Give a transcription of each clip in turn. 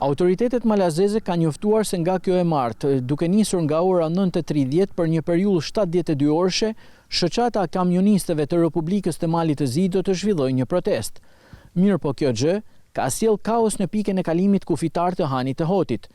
Autoritetet malazeze kanë njoftuar se nga kjo e martë, duke nisur nga ora 9:30 për një periudhë 72 orëshe, shoqata kamionistëve të Republikës të Malit të Zi do të zhvillojë një protestë. Mirë po kjo gjë ka sjell kaos në pikën e kalimit kufitar të Hanit të Hotit.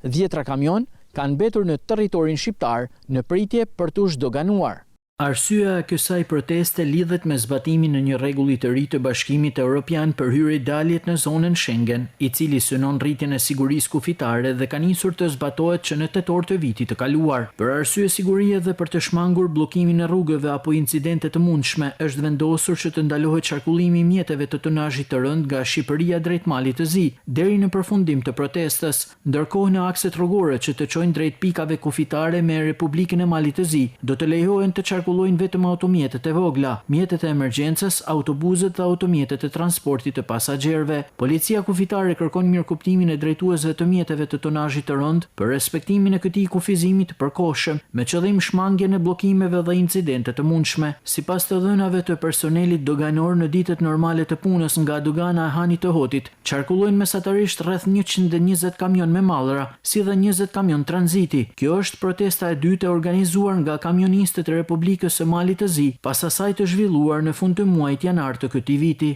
10 kamion kanë mbetur në territorin shqiptar në pritje për t'u zhdoganuar. Arsyeja e kësaj proteste lidhet me zbatimin e një rregulli të ri të Bashkimit Evropian për hyrje-daljet në zonën Schengen, i cili synon rritjen e sigurisë kufitare dhe ka nisur të zbatohet që në tetor të vitit të kaluar. Për arsye sigurie dhe për të shmangur bllokimin e rrugëve apo incidente të mundshme, është vendosur që të ndalohet qarkullimi i mjeteve të tonazhit të rënd nga Shqipëria drejt Malit të Zi, deri në përfundim të protestës, ndërkohë në akset rrugore që të çojnë drejt pikave kufitare me Republikën e Malit të Zi, do të lejohen të qarkullojnë vetëm automjetet e vogla, mjetet e emergjencës, autobuzët dhe automjetet e transportit të pasagjerëve. Policia kufitare kërkon mirëkuptimin e drejtuesve të mjeteve të tonazhit të rënd për respektimin e këtij kufizimi të përkohshëm, me qëllim shmangjen e bllokimeve dhe incidente të mundshme. Sipas të dhënave të personelit doganor në ditët normale të punës nga dogana e Hanit të Hotit, qarkullojnë mesatarisht rreth 120 kamion me mallra, si dhe 20 kamion tranziti. Kjo është protesta e dytë e organizuar nga kamionistët e Republikës së Malit të Zi, pas asaj të zhvilluar në fund të muajit janar të këtij viti.